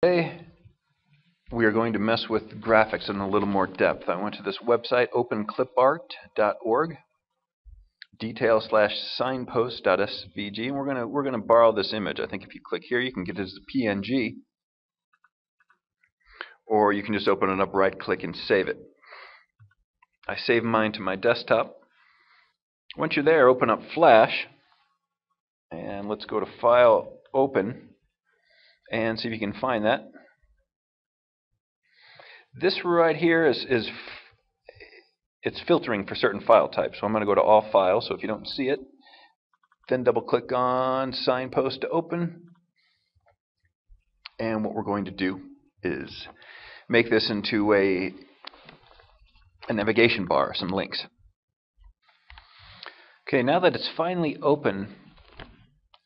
Today we are going to mess with graphics in a little more depth. I went to this website, openclipart.org, detail/signpost.svg, and we're gonna borrow this image. I think if you click here, you can get it as a PNG, or you can just open it up, right-click, and save it. I saved mine to my desktop. Once you're there, open up Flash, and let's go to File, Open, and see if you can find that. This right here is it's filtering for certain file types. So I'm going to go to All Files. So if you don't see it, then double-click on Signpost to open. And what we're going to do is make this into a navigation bar, some links. Okay, now that it's finally open,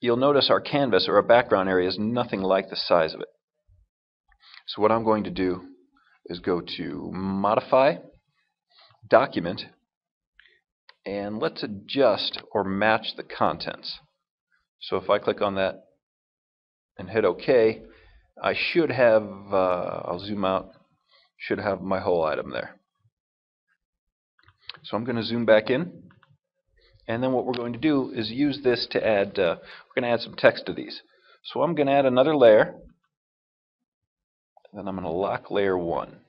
you'll notice our canvas or our background area is nothing like the size of it. So what I'm going to do is go to Modify, Document, and let's adjust or match the contents. So if I click on that and hit OK, I should have, I'll zoom out, should have my whole item there. So I'm going to zoom back in, and then what we're going to do is use this to add, we're going to add some text to these. So I'm going to add another layer, and then I'm going to lock layer 1.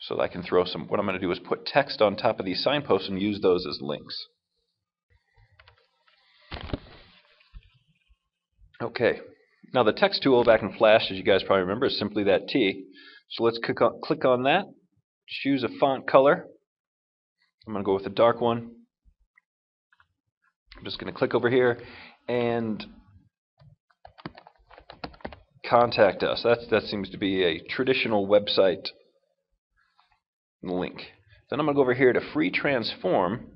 So that I can throw some, what I'm going to do is put text on top of these signposts and use those as links. Okay, now the text tool back in Flash, as you guys probably remember, is simply that T. So let's click on that, choose a font color. I'm going to go with a dark one. I'm just going to click over here and Contact Us. That seems to be a traditional website link. Then I'm going to go over here to Free Transform.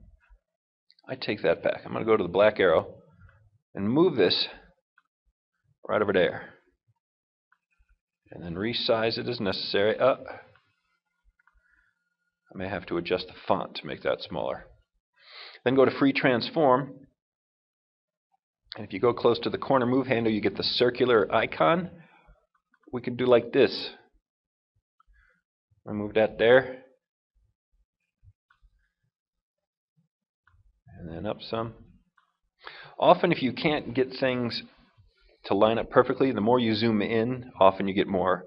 I take that back. I'm going to go to the black arrow and move this right over there. And then resize it as necessary. I may have to adjust the font to make that smaller. Then go to Free Transform. And if you go close to the corner move handle, you get the circular icon. We could do like this. I move that there. And then up some. Often if you can't get things to line up perfectly, the more you zoom in, often you get more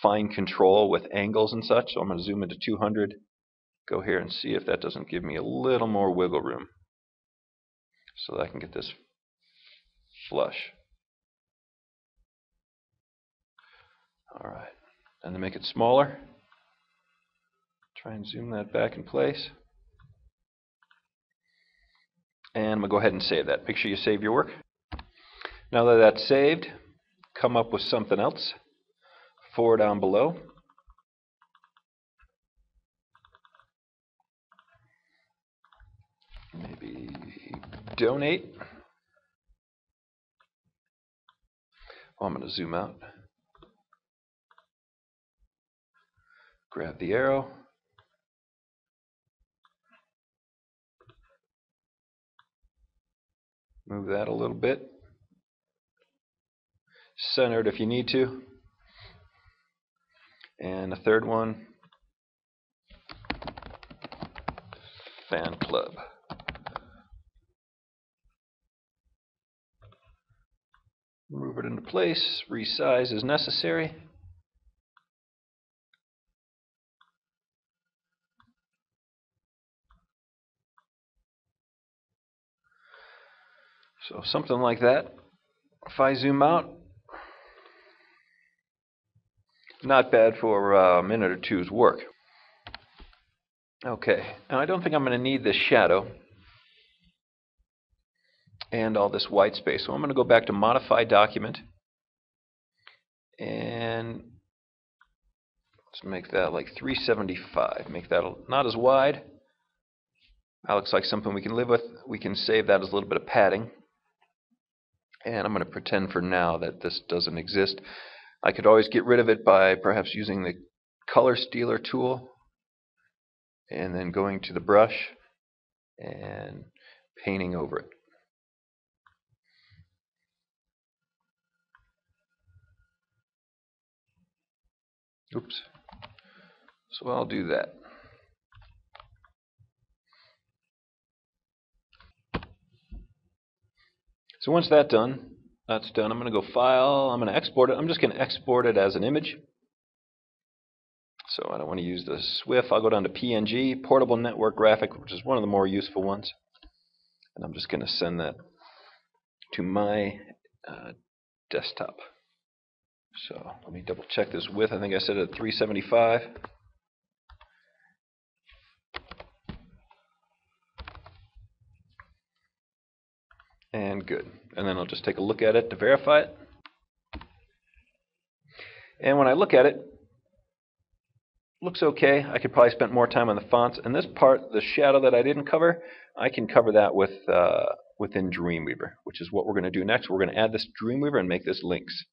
fine control with angles and such. So I'm going to zoom into 200, go here and see if that doesn't give me a little more wiggle room so that I can get this flush. Alright, and to make it smaller, try and zoom that back in place. And I'm going to go ahead and save that. Make sure you save your work. Now that that's saved, come up with something else. 4 down below. Maybe donate. Oh, I'm going to zoom out. Grab the arrow. Move that a little bit. Center it if you need to. And a third one. Fan club. Move it into place. Resize as necessary. So something like that. If I zoom out, not bad for a minute or two's work. Okay, now I don't think I'm going to need this shadow and all this white space. So I'm going to go back to Modify Document. And let's make that like 375. Make that not as wide. That looks like something we can live with. We can save that as a little bit of padding. And I'm going to pretend for now that this doesn't exist. I could always get rid of it by perhaps using the color stealer tool and then going to the brush and painting over it. Oops. So I'll do that. So once that's done, I'm going to go File. I'm going to export it. I'm just going to export it as an image. So I don't want to use the SWF. I'll go down to PNG, Portable Network Graphic, which is one of the more useful ones. And I'm just going to send that to my desktop. So let me double check this width. I think I set it at 375. And good. And then I'll just take a look at it to verify it. And when I look at it, looks okay. I could probably spend more time on the fonts. And this part, the shadow that I didn't cover, I can cover that with within Dreamweaver, which is what we're going to do next. We're going to add this Dreamweaver and make this links.